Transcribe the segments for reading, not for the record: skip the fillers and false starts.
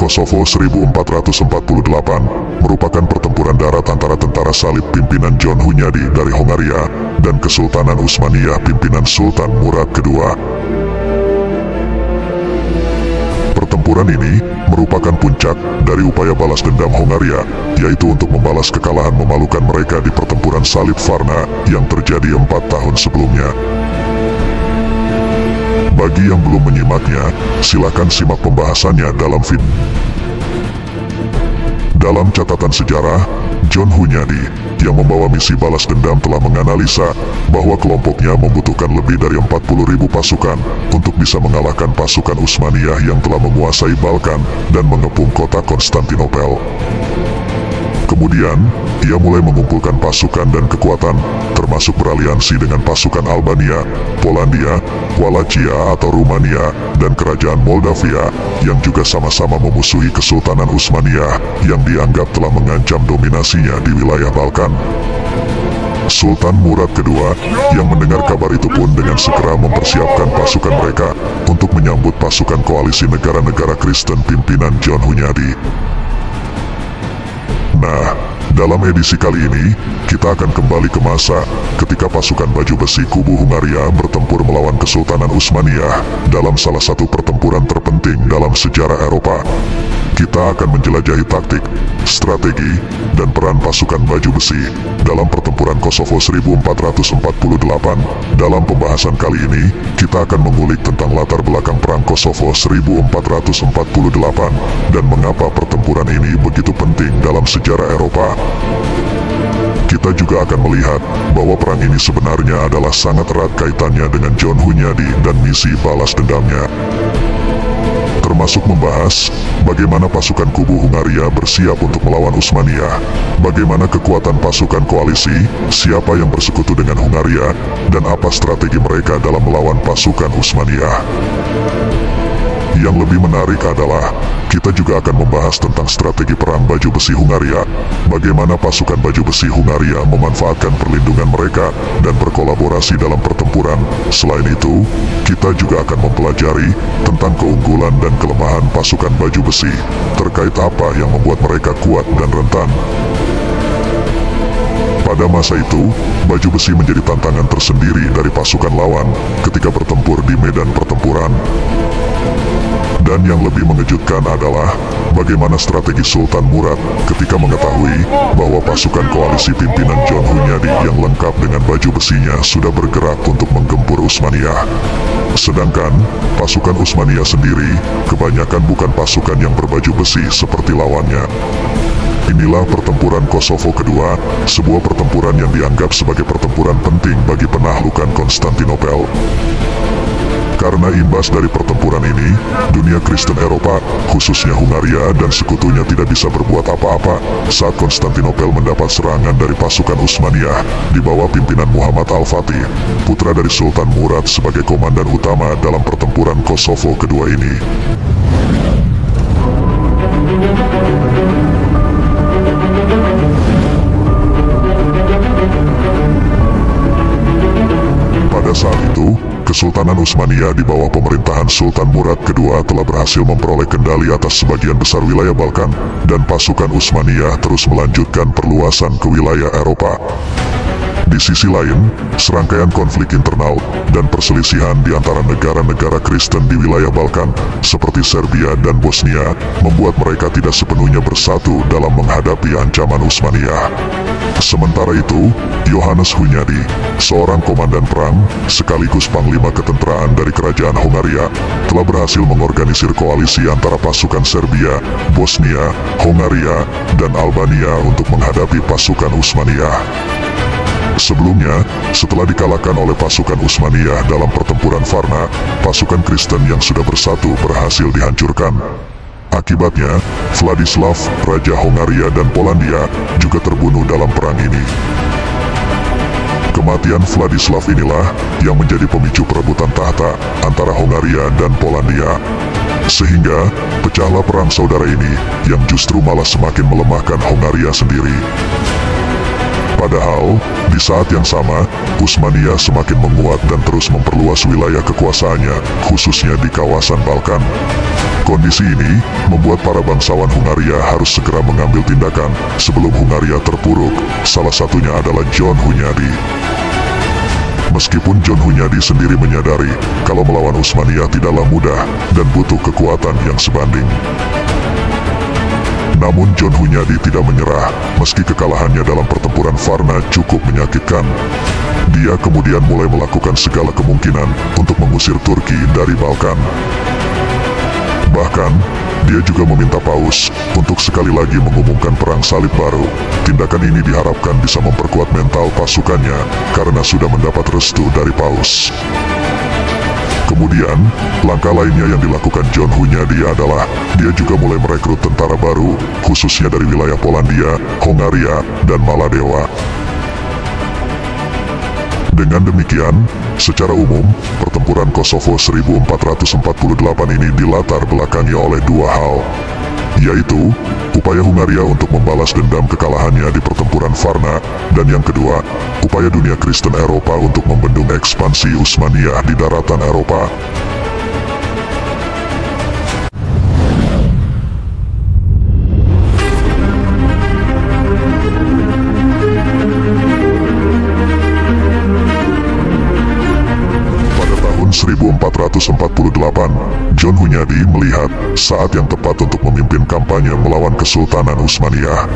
Kosovo 1448 merupakan pertempuran darat antara tentara salib pimpinan John Hunyadi dari Hongaria dan Kesultanan Utsmaniyah pimpinan Sultan Murad II. Pertempuran ini merupakan puncak dari upaya balas dendam Hongaria, yaitu untuk membalas kekalahan memalukan mereka di pertempuran salib Varna yang terjadi 4 tahun sebelumnya. Bagi yang belum menyimaknya, silakan simak pembahasannya dalam video. Dalam catatan sejarah, John Hunyadi yang membawa misi balas dendam telah menganalisa bahwa kelompoknya membutuhkan lebih dari 40.000 pasukan untuk bisa mengalahkan pasukan Utsmaniyah yang telah menguasai Balkan dan mengepung kota Konstantinopel. Kemudian, ia mulai mengumpulkan pasukan dan kekuatan, termasuk beraliansi dengan pasukan Albania, Polandia, Wallachia atau Rumania, dan kerajaan Moldavia, yang juga sama-sama memusuhi Kesultanan Utsmaniyah yang dianggap telah mengancam dominasinya di wilayah Balkan. Sultan Murad II yang mendengar kabar itu pun dengan segera mempersiapkan pasukan mereka untuk menyambut pasukan koalisi negara-negara Kristen pimpinan John Hunyadi. Nah, dalam edisi kali ini, kita akan kembali ke masa ketika pasukan baju besi kubu Hungaria bertempur melawan Kesultanan Utsmaniyah dalam salah satu pertempuran terpenting dalam sejarah Eropa. Kita akan menjelajahi taktik, strategi, dan peran pasukan baju besi dalam pertempuran Kosovo 1448. Dalam pembahasan kali ini, kita akan mengulik tentang latar belakang perang Kosovo 1448 dan mengapa pertempuran ini begitu penting dalam sejarah Eropa. Kita juga akan melihat bahwa perang ini sebenarnya adalah sangat erat kaitannya dengan John Hunyadi dan misi balas dendamnya. Termasuk membahas bagaimana pasukan kubu Hungaria bersiap untuk melawan Utsmaniyah, bagaimana kekuatan pasukan koalisi, siapa yang bersekutu dengan Hungaria, dan apa strategi mereka dalam melawan pasukan Utsmaniyah. Yang lebih menarik adalah, kita juga akan membahas tentang strategi perang baju besi Hungaria, bagaimana pasukan baju besi Hungaria memanfaatkan perlindungan mereka dan berkolaborasi dalam pertempuran. Selain itu, kita juga akan mempelajari tentang keunggulan dan kelemahan pasukan baju besi, terkait apa yang membuat mereka kuat dan rentan. Pada masa itu, baju besi menjadi tantangan tersendiri dari pasukan lawan ketika bertempur di medan pertempuran. Dan yang lebih mengejutkan adalah bagaimana strategi Sultan Murad ketika mengetahui bahwa pasukan koalisi pimpinan John Hunyadi yang lengkap dengan baju besinya sudah bergerak untuk menggempur Utsmaniyah. Sedangkan pasukan Utsmaniyah sendiri kebanyakan bukan pasukan yang berbaju besi seperti lawannya. Inilah pertempuran Kosovo kedua, sebuah pertempuran yang dianggap sebagai pertempuran penting bagi penaklukan Konstantinopel. Karena imbas dari pertempuran ini, dunia Kristen Eropa, khususnya Hungaria dan sekutunya tidak bisa berbuat apa-apa saat Konstantinopel mendapat serangan dari pasukan Utsmaniyah di bawah pimpinan Muhammad Al-Fatih, putra dari Sultan Murad sebagai komandan utama dalam pertempuran Kosovo kedua ini. Pada saat itu, Kesultanan Utsmaniyah di bawah pemerintahan Sultan Murad II telah berhasil memperoleh kendali atas sebagian besar wilayah Balkan, dan pasukan Utsmaniyah terus melanjutkan perluasan ke wilayah Eropa. Di sisi lain, serangkaian konflik internal dan perselisihan di antara negara-negara Kristen di wilayah Balkan, seperti Serbia dan Bosnia, membuat mereka tidak sepenuhnya bersatu dalam menghadapi ancaman Utsmaniyah. Sementara itu, Johannes Hunyadi, seorang komandan perang sekaligus panglima ketenteraan dari kerajaan Hongaria, telah berhasil mengorganisir koalisi antara pasukan Serbia, Bosnia, Hongaria, dan Albania untuk menghadapi pasukan Utsmaniyah. Sebelumnya, setelah dikalahkan oleh pasukan Utsmaniyah dalam pertempuran Varna, pasukan Kristen yang sudah bersatu berhasil dihancurkan. Akibatnya, Vladislav, Raja Hongaria dan Polandia, juga terbunuh dalam perang ini. Kematian Vladislav inilah yang menjadi pemicu perebutan tahta antara Hongaria dan Polandia. Sehingga, pecahlah perang saudara ini, yang justru malah semakin melemahkan Hongaria sendiri. Padahal, di saat yang sama, Utsmaniyah semakin menguat dan terus memperluas wilayah kekuasaannya, khususnya di kawasan Balkan. Kondisi ini membuat para bangsawan Hungaria harus segera mengambil tindakan sebelum Hungaria terpuruk, salah satunya adalah John Hunyadi. Meskipun John Hunyadi sendiri menyadari kalau melawan Utsmaniyah tidaklah mudah dan butuh kekuatan yang sebanding. Namun John Hunyadi tidak menyerah meski kekalahannya dalam pertempuran Varna cukup menyakitkan. Dia kemudian mulai melakukan segala kemungkinan untuk mengusir Turki dari Balkan. Bahkan, dia juga meminta Paus untuk sekali lagi mengumumkan perang salib baru. Tindakan ini diharapkan bisa memperkuat mental pasukannya karena sudah mendapat restu dari Paus. Kemudian, langkah lainnya yang dilakukan John Hunyadi adalah dia juga mulai merekrut tentara baru, khususnya dari wilayah Polandia, Hongaria, dan Maladewa. Dengan demikian, secara umum, pertempuran Kosovo 1448 ini dilatar belakangi oleh dua hal, yaitu upaya Hungaria untuk membalas dendam kekalahannya di pertempuran Varna, dan yang kedua, upaya dunia Kristen Eropa untuk membendung ekspansi Utsmaniyah di daratan Eropa. Pada tahun 1448, John Hunyadi melihat saat yang tepat untuk memimpin kampanye melawan Kesultanan Utsmaniyah.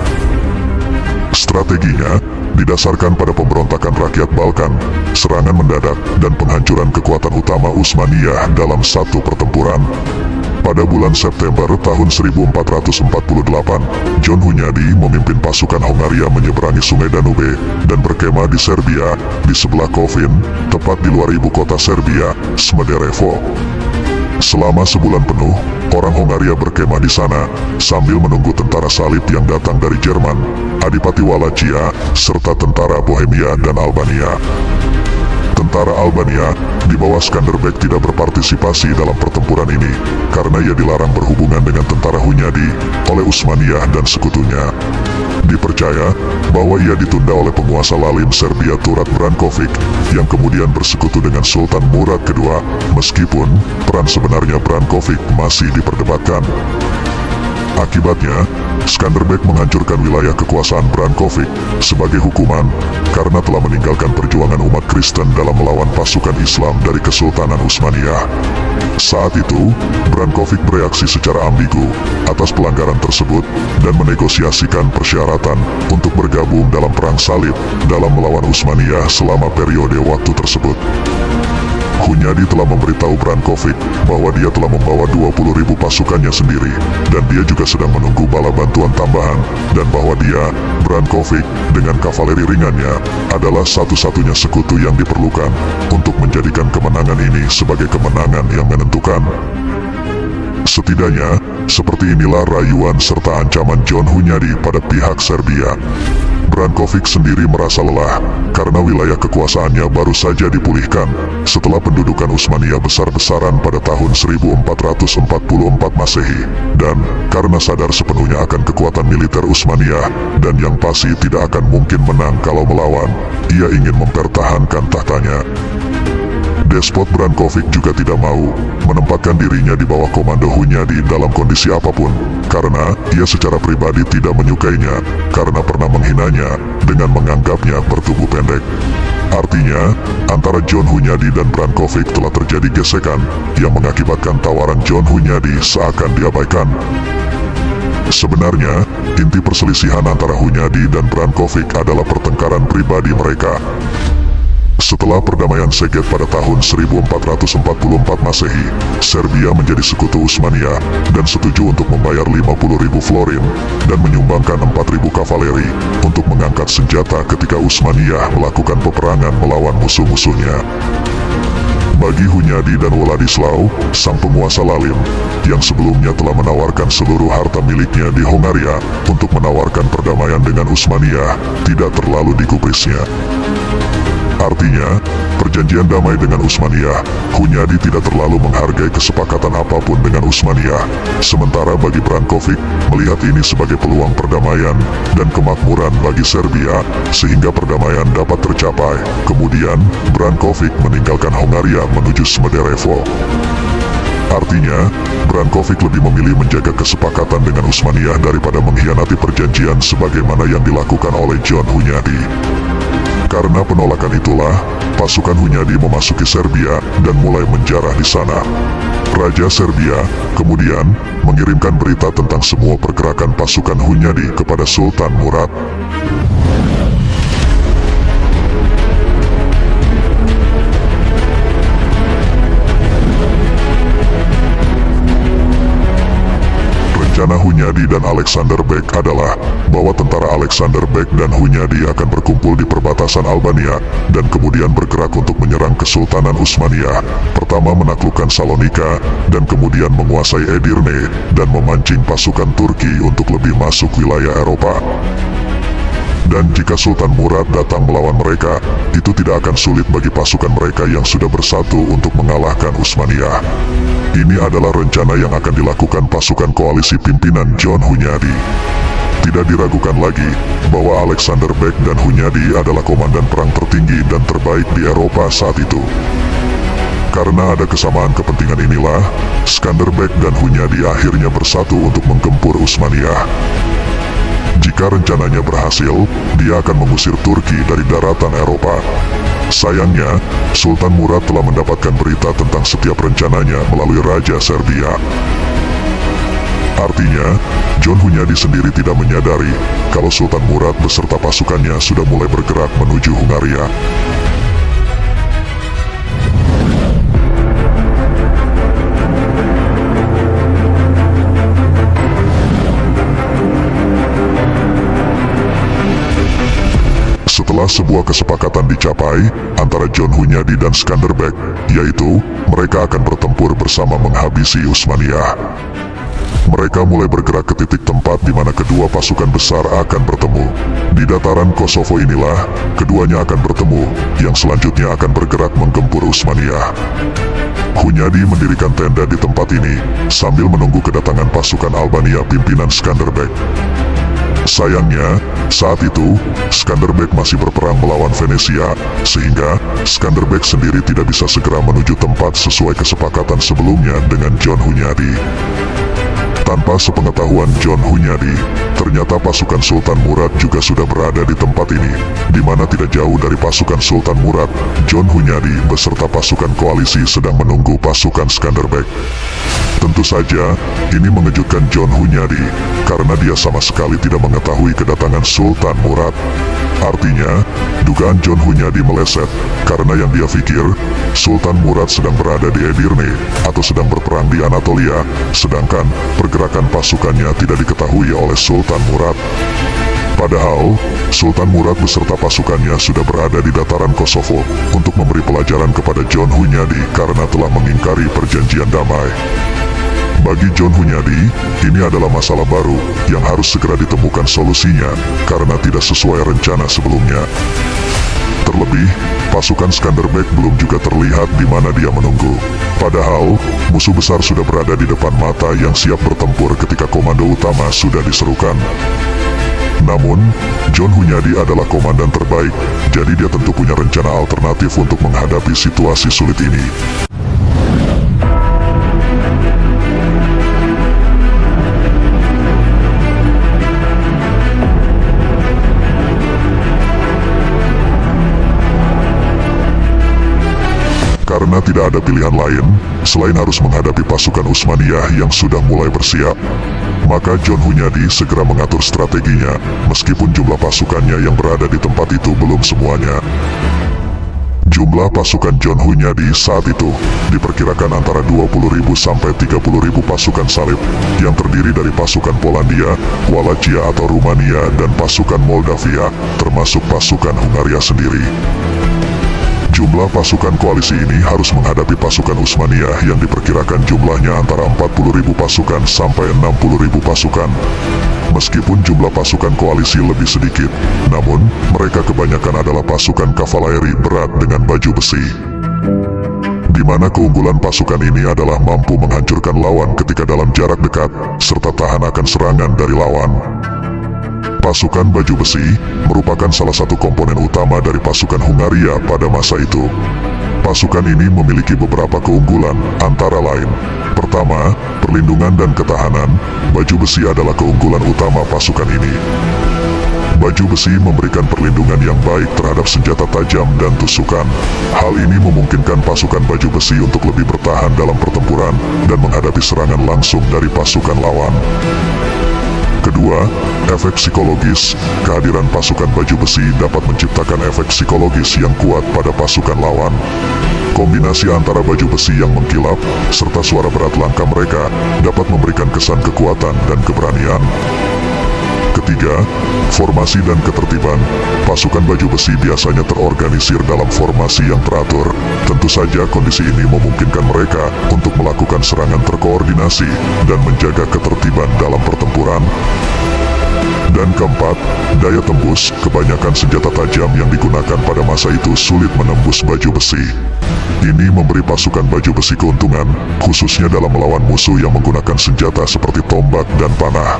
Strateginya didasarkan pada pemberontakan rakyat Balkan, serangan mendadak, dan penghancuran kekuatan utama Utsmaniyah dalam satu pertempuran. Pada bulan September tahun 1448, John Hunyadi memimpin pasukan Hongaria menyeberangi Sungai Danube dan berkemah di Serbia, di sebelah Kovin, tepat di luar ibu kota Serbia, Smederevo. Selama sebulan penuh, orang Hongaria berkemah di sana, sambil menunggu tentara salib yang datang dari Jerman, Adipati Wallachia, serta tentara Bohemia dan Albania. Tentara Albania di bawah Skanderbeg tidak berpartisipasi dalam pertempuran ini karena ia dilarang berhubungan dengan tentara Hunyadi oleh Utsmaniyah dan sekutunya. Dipercaya bahwa ia ditunda oleh penguasa lalim Serbia Turat Brankovic yang kemudian bersekutu dengan Sultan Murad II, meskipun peran sebenarnya Brankovic masih diperdebatkan. Akibatnya, Skanderbeg menghancurkan wilayah kekuasaan Brankovic sebagai hukuman karena telah meninggalkan perjuangan umat Kristen dalam melawan pasukan Islam dari Kesultanan Utsmaniyah. Saat itu, Brankovic bereaksi secara ambigu atas pelanggaran tersebut dan menegosiasikan persyaratan untuk bergabung dalam perang salib dalam melawan Utsmaniyah selama periode waktu tersebut. Hunyadi telah memberitahu Brankovic bahwa dia telah membawa 20.000 pasukannya sendiri, dan dia juga sedang menunggu bala bantuan tambahan, dan bahwa dia, Brankovic, dengan kavaleri ringannya, adalah satu-satunya sekutu yang diperlukan untuk menjadikan kemenangan ini sebagai kemenangan yang menentukan. Setidaknya, seperti inilah rayuan serta ancaman John Hunyadi pada pihak Serbia. Brankovic sendiri merasa lelah karena wilayah kekuasaannya baru saja dipulihkan setelah pendudukan Utsmaniyah besar-besaran pada tahun 1444 Masehi, dan karena sadar sepenuhnya akan kekuatan militer Utsmaniyah dan yang pasti tidak akan mungkin menang kalau melawan, ia ingin mempertahankan tahtanya. Despot Brankovic juga tidak mau menempatkan dirinya di bawah komando Hunyadi dalam kondisi apapun, karena ia secara pribadi tidak menyukainya karena pernah menghinanya dengan menganggapnya bertubuh pendek. Artinya, antara John Hunyadi dan Brankovic telah terjadi gesekan yang mengakibatkan tawaran John Hunyadi seakan diabaikan. Sebenarnya, inti perselisihan antara Hunyadi dan Brankovic adalah pertengkaran pribadi mereka. Setelah perdamaian Szeged pada tahun 1444 Masehi, Serbia menjadi sekutu Utsmaniyah dan setuju untuk membayar 50.000 florin dan menyumbangkan 4.000 kavaleri untuk mengangkat senjata ketika Utsmaniyah melakukan peperangan melawan musuh-musuhnya. Bagi Hunyadi dan Władysław, sang penguasa lalim, yang sebelumnya telah menawarkan seluruh harta miliknya di Hongaria untuk menawarkan perdamaian dengan Utsmaniyah, tidak terlalu digubrisnya. Artinya, perjanjian damai dengan Utsmaniyah, Hunyadi tidak terlalu menghargai kesepakatan apapun dengan Utsmaniyah. Sementara bagi Brankovic, melihat ini sebagai peluang perdamaian dan kemakmuran bagi Serbia, sehingga perdamaian dapat tercapai. Kemudian, Brankovic meninggalkan Hongaria menuju Smederevo. Artinya, Brankovic lebih memilih menjaga kesepakatan dengan Utsmaniyah daripada mengkhianati perjanjian sebagaimana yang dilakukan oleh John Hunyadi. Karena penolakan itulah, pasukan Hunyadi memasuki Serbia dan mulai menjarah di sana. Raja Serbia kemudian mengirimkan berita tentang semua pergerakan pasukan Hunyadi kepada Sultan Murad. Rencana Hunyadi dan Alexander Bek adalah bahwa tentara Alexander Bek dan Hunyadi akan berkumpul di perbatasan Albania dan kemudian bergerak untuk menyerang Kesultanan Utsmaniyah. Pertama menaklukkan Salonika dan kemudian menguasai Edirne dan memancing pasukan Turki untuk lebih masuk wilayah Eropa. Dan jika Sultan Murad datang melawan mereka, itu tidak akan sulit bagi pasukan mereka yang sudah bersatu untuk mengalahkan Utsmaniyah. Ini adalah rencana yang akan dilakukan pasukan koalisi pimpinan John Hunyadi. Tidak diragukan lagi bahwa Alexander Bek dan Hunyadi adalah komandan perang tertinggi dan terbaik di Eropa saat itu. Karena ada kesamaan kepentingan inilah, Skanderbeg dan Hunyadi akhirnya bersatu untuk menggempur Utsmaniyah. Jika rencananya berhasil, dia akan mengusir Turki dari daratan Eropa. Sayangnya, Sultan Murad telah mendapatkan berita tentang setiap rencananya melalui Raja Serbia. Artinya, John Hunyadi sendiri tidak menyadari kalau Sultan Murad beserta pasukannya sudah mulai bergerak menuju Hungaria. Setelah sebuah kesepakatan dicapai antara John Hunyadi dan Skanderbeg, yaitu mereka akan bertempur bersama menghabisi Utsmaniyah. Mereka mulai bergerak ke titik tempat di mana kedua pasukan besar akan bertemu. Di dataran Kosovo inilah keduanya akan bertemu, yang selanjutnya akan bergerak menggempur Utsmaniyah. Hunyadi mendirikan tenda di tempat ini sambil menunggu kedatangan pasukan Albania pimpinan Skanderbeg. Sayangnya, saat itu, Skanderbeg masih berperang melawan Venesia, sehingga Skanderbeg sendiri tidak bisa segera menuju tempat sesuai kesepakatan sebelumnya dengan John Hunyadi. Tanpa sepengetahuan John Hunyadi, ternyata pasukan Sultan Murad juga sudah berada di tempat ini, di mana tidak jauh dari pasukan Sultan Murad, John Hunyadi beserta pasukan koalisi sedang menunggu pasukan Skanderbeg. Tentu saja, ini mengejutkan John Hunyadi, karena dia sama sekali tidak mengetahui kedatangan Sultan Murad. Artinya, dugaan John Hunyadi meleset, karena yang dia pikir, Sultan Murad sedang berada di Edirne, atau sedang berperang di Anatolia, sedangkan pergerakan pasukannya tidak diketahui oleh Sultan Murad. Padahal, Sultan Murad beserta pasukannya sudah berada di dataran Kosovo untuk memberi pelajaran kepada John Hunyadi karena telah mengingkari perjanjian damai. Bagi John Hunyadi, ini adalah masalah baru yang harus segera ditemukan solusinya karena tidak sesuai rencana sebelumnya. Terlebih, pasukan Skanderbeg belum juga terlihat di mana dia menunggu. Padahal, musuh besar sudah berada di depan mata yang siap bertempur ketika komando utama sudah diserukan. Namun, John Hunyadi adalah komandan terbaik, jadi dia tentu punya rencana alternatif untuk menghadapi situasi sulit ini. Karena tidak ada pilihan lain, selain harus menghadapi pasukan Utsmaniyah yang sudah mulai bersiap, maka John Hunyadi segera mengatur strateginya, meskipun jumlah pasukannya yang berada di tempat itu belum semuanya. Jumlah pasukan John Hunyadi saat itu diperkirakan antara 20.000 sampai 30.000 pasukan salib, yang terdiri dari pasukan Polandia, Wallachia atau Rumania dan pasukan Moldavia, termasuk pasukan Hungaria sendiri. Jumlah pasukan koalisi ini harus menghadapi pasukan Utsmaniyah yang diperkirakan jumlahnya antara 40.000 pasukan sampai 60.000 pasukan. Meskipun jumlah pasukan koalisi lebih sedikit, namun mereka kebanyakan adalah pasukan kavaleri berat dengan baju besi. Di mana keunggulan pasukan ini adalah mampu menghancurkan lawan ketika dalam jarak dekat, serta tahan akan serangan dari lawan. Pasukan baju besi merupakan salah satu komponen utama dari pasukan Hungaria pada masa itu. Pasukan ini memiliki beberapa keunggulan, antara lain: pertama, perlindungan dan ketahanan. Baju besi adalah keunggulan utama pasukan ini. Baju besi memberikan perlindungan yang baik terhadap senjata tajam dan tusukan. Hal ini memungkinkan pasukan baju besi untuk lebih bertahan dalam pertempuran dan menghadapi serangan langsung dari pasukan lawan. Kedua, efek psikologis. Kehadiran pasukan baju besi dapat menciptakan efek psikologis yang kuat pada pasukan lawan. Kombinasi antara baju besi yang mengkilap serta suara berat langkah mereka dapat memberikan kesan kekuatan dan keberanian. Ketiga, formasi dan ketertiban. Pasukan baju besi biasanya terorganisir dalam formasi yang teratur. Tentu saja kondisi ini memungkinkan mereka untuk melakukan serangan terkoordinasi dan menjaga ketertiban dalam pertempuran. Dan keempat, daya tembus. Kebanyakan senjata tajam yang digunakan pada masa itu sulit menembus baju besi. Ini memberi pasukan baju besi keuntungan, khususnya dalam melawan musuh yang menggunakan senjata seperti tombak dan panah.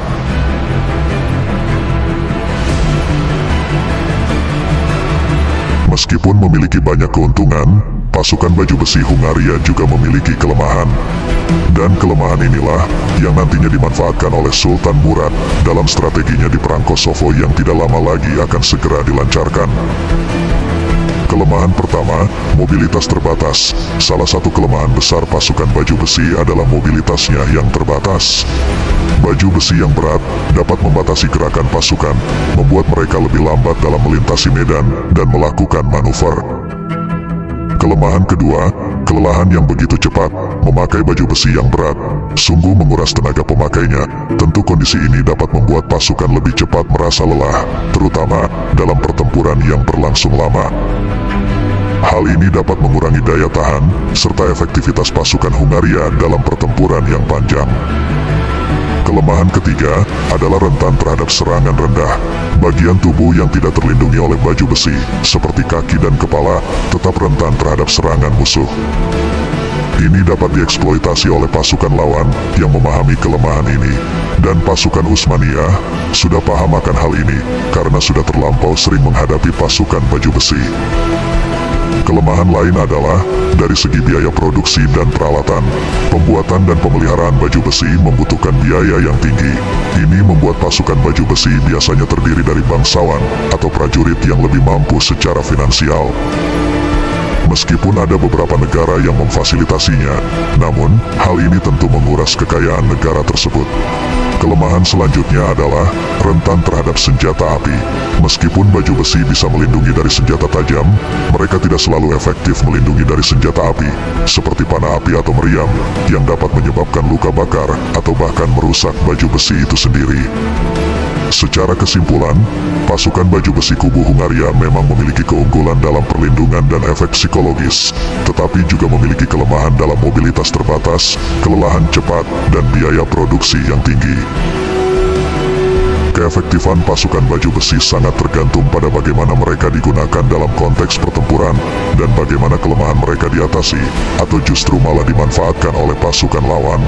Meskipun memiliki banyak keuntungan, pasukan baju besi Hungaria juga memiliki kelemahan. Dan kelemahan inilah yang nantinya dimanfaatkan oleh Sultan Murad dalam strateginya di Perang Kosovo yang tidak lama lagi akan segera dilancarkan. Kelemahan pertama, mobilitas terbatas. Salah satu kelemahan besar pasukan baju besi adalah mobilitasnya yang terbatas. Baju besi yang berat dapat membatasi gerakan pasukan, membuat mereka lebih lambat dalam melintasi medan dan melakukan manuver. Kelemahan kedua, kelelahan yang begitu cepat. Memakai baju besi yang berat sungguh menguras tenaga pemakainya. Tentu kondisi ini dapat membuat pasukan lebih cepat merasa lelah, terutama dalam pertempuran yang berlangsung lama. Hal ini dapat mengurangi daya tahan serta efektivitas pasukan Hungaria dalam pertempuran yang panjang. Kelemahan ketiga adalah rentan terhadap serangan rendah. Bagian tubuh yang tidak terlindungi oleh baju besi, seperti kaki dan kepala, tetap rentan terhadap serangan musuh. Ini dapat dieksploitasi oleh pasukan lawan yang memahami kelemahan ini. Dan pasukan Utsmaniyah sudah paham akan hal ini, karena sudah terlampau sering menghadapi pasukan baju besi. Kelemahan lain adalah dari segi biaya produksi dan peralatan. Pembuatan dan pemeliharaan baju besi membutuhkan biaya yang tinggi. Ini membuat pasukan baju besi biasanya terdiri dari bangsawan atau prajurit yang lebih mampu secara finansial. Meskipun ada beberapa negara yang memfasilitasinya, namun hal ini tentu menguras kekayaan negara tersebut. Kelemahan selanjutnya adalah rentan terhadap senjata api. Meskipun baju besi bisa melindungi dari senjata tajam, mereka tidak selalu efektif melindungi dari senjata api, seperti panah api atau meriam, yang dapat menyebabkan luka bakar atau bahkan merusak baju besi itu sendiri. Secara kesimpulan, pasukan baju besi kubu Hungaria memang memiliki keunggulan dalam perlindungan dan efek psikologis, tetapi juga memiliki kelemahan dalam mobilitas terbatas, kelelahan cepat, dan biaya produksi yang tinggi. Keefektifan pasukan baju besi sangat tergantung pada bagaimana mereka digunakan dalam konteks pertempuran, dan bagaimana kelemahan mereka diatasi, atau justru malah dimanfaatkan oleh pasukan lawan.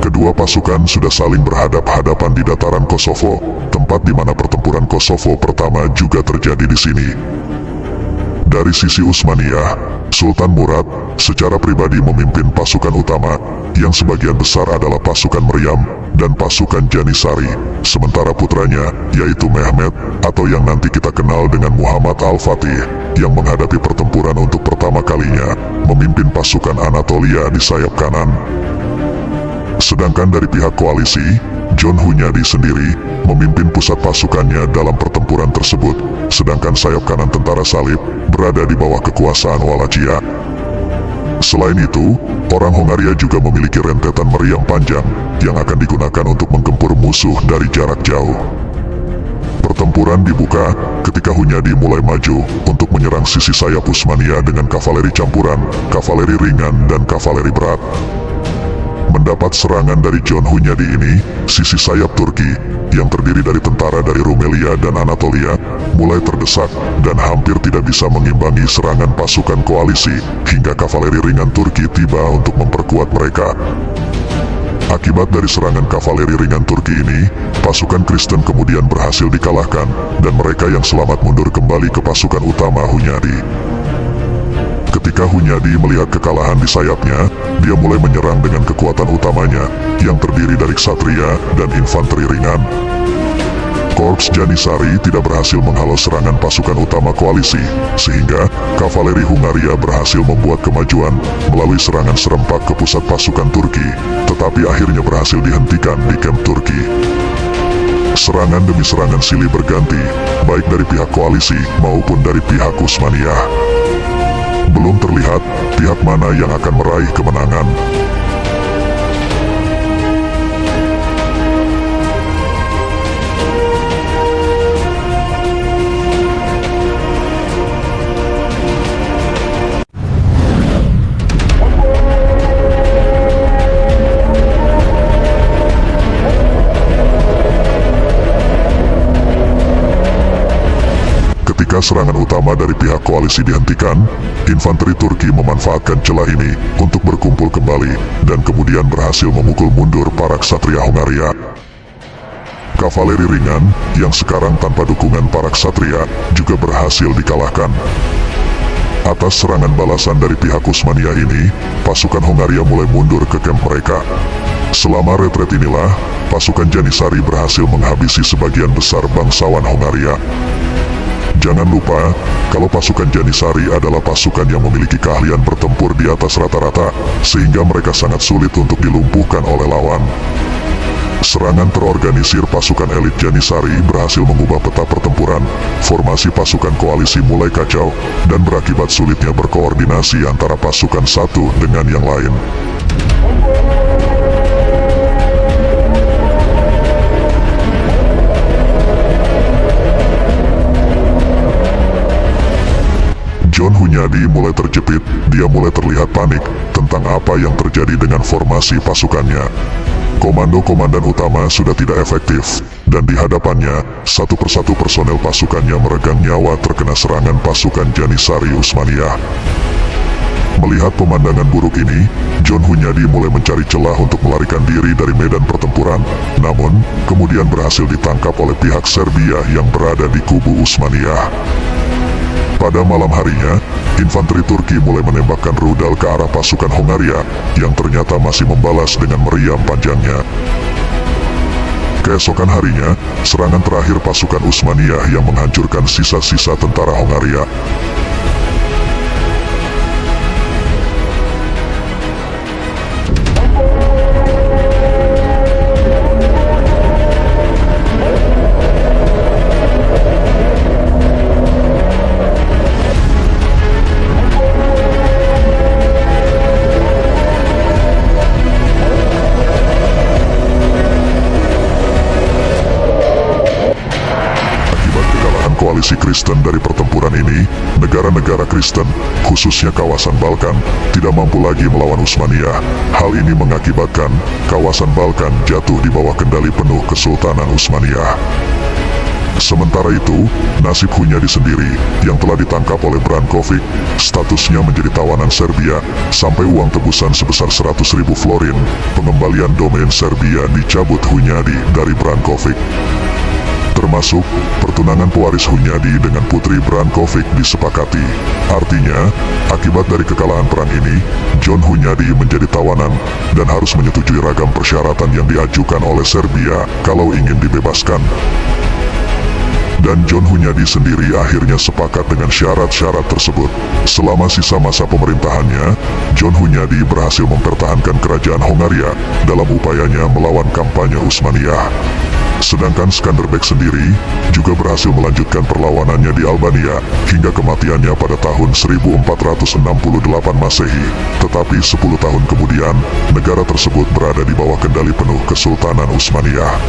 Kedua pasukan sudah saling berhadap-hadapan di dataran Kosovo, tempat di mana pertempuran Kosovo pertama juga terjadi di sini. Dari sisi Utsmaniyah, Sultan Murad secara pribadi memimpin pasukan utama, yang sebagian besar adalah pasukan Meriam dan pasukan Janissary, sementara putranya, yaitu Mehmet, atau yang nanti kita kenal dengan Muhammad Al-Fatih, yang menghadapi pertempuran untuk pertama kalinya, memimpin pasukan Anatolia di sayap kanan. Sedangkan dari pihak koalisi, John Hunyadi sendiri memimpin pusat pasukannya dalam pertempuran tersebut, sedangkan sayap kanan tentara salib berada di bawah kekuasaan Wallachia. Selain itu, orang Hungaria juga memiliki rentetan meriam panjang yang akan digunakan untuk menggempur musuh dari jarak jauh. Pertempuran dibuka ketika Hunyadi mulai maju untuk menyerang sisi sayap Utsmania dengan kavaleri campuran, kavaleri ringan, dan kavaleri berat. Mendapat serangan dari John Hunyadi ini, sisi sayap Turki yang terdiri dari tentara dari Rumelia dan Anatolia mulai terdesak dan hampir tidak bisa mengimbangi serangan pasukan koalisi hingga kavaleri ringan Turki tiba untuk memperkuat mereka. Akibat dari serangan kavaleri ringan Turki ini, pasukan Kristen kemudian berhasil dikalahkan dan mereka yang selamat mundur kembali ke pasukan utama Hunyadi. Ketika Hunyadi melihat kekalahan di sayapnya, dia mulai menyerang dengan kekuatan utamanya yang terdiri dari ksatria dan infanteri ringan. Korps Janisari tidak berhasil menghalau serangan pasukan utama koalisi, sehingga kavaleri Hungaria berhasil membuat kemajuan melalui serangan serempak ke pusat pasukan Turki, tetapi akhirnya berhasil dihentikan di kamp Turki. Serangan demi serangan silih berganti, baik dari pihak koalisi maupun dari pihak Utsmaniyah. Belum terlihat pihak mana yang akan meraih kemenangan. Ketika serangan utama dari pihak koalisi dihentikan, infanteri Turki memanfaatkan celah ini untuk berkumpul kembali dan kemudian berhasil memukul mundur para ksatria Hungaria. Kavaleri ringan yang sekarang tanpa dukungan para ksatria juga berhasil dikalahkan. Atas serangan balasan dari pihak Utsmania ini, pasukan Hungaria mulai mundur ke kamp mereka. Selama retret inilah, pasukan Janisari berhasil menghabisi sebagian besar bangsawan Hungaria. Jangan lupa, kalau pasukan Janisari adalah pasukan yang memiliki keahlian bertempur di atas rata-rata, sehingga mereka sangat sulit untuk dilumpuhkan oleh lawan. Serangan terorganisir pasukan elit Janisari berhasil mengubah peta pertempuran, formasi pasukan koalisi mulai kacau, dan berakibat sulitnya berkoordinasi antara pasukan satu dengan yang lain. John Hunyadi mulai terjepit, dia mulai terlihat panik tentang apa yang terjadi dengan formasi pasukannya. Komando komandan utama sudah tidak efektif, dan di hadapannya, satu persatu personel pasukannya meregang nyawa terkena serangan pasukan Janisari Utsmaniyah. Melihat pemandangan buruk ini, John Hunyadi mulai mencari celah untuk melarikan diri dari medan pertempuran, namun kemudian berhasil ditangkap oleh pihak Serbia yang berada di kubu Utsmaniyah. Pada malam harinya, infanteri Turki mulai menembakkan rudal ke arah pasukan Hungaria yang ternyata masih membalas dengan meriam panjangnya. Keesokan harinya, serangan terakhir pasukan Utsmaniyah yang menghancurkan sisa-sisa tentara Hungaria. Koalisi Kristen dari pertempuran ini, negara-negara Kristen, khususnya kawasan Balkan, tidak mampu lagi melawan Utsmaniyah. Hal ini mengakibatkan kawasan Balkan jatuh di bawah kendali penuh Kesultanan Utsmaniyah. Sementara itu, nasib Hunyadi sendiri, yang telah ditangkap oleh Brankovic, statusnya menjadi tawanan Serbia, sampai uang tebusan sebesar 100.000 florin, pengembalian domain Serbia dicabut Hunyadi dari Brankovic. Termasuk, pertunangan pewaris Hunyadi dengan putri Brankovic disepakati. Artinya, akibat dari kekalahan perang ini, John Hunyadi menjadi tawanan, dan harus menyetujui ragam persyaratan yang diajukan oleh Serbia kalau ingin dibebaskan. Dan John Hunyadi sendiri akhirnya sepakat dengan syarat-syarat tersebut. Selama sisa masa pemerintahannya, John Hunyadi berhasil mempertahankan kerajaan Hungaria dalam upayanya melawan kampanye Utsmaniyah. Sedangkan Skanderbeg sendiri juga berhasil melanjutkan perlawanannya di Albania hingga kematiannya pada tahun 1468 Masehi. Tetapi 10 tahun kemudian, negara tersebut berada di bawah kendali penuh Kesultanan Utsmaniyah.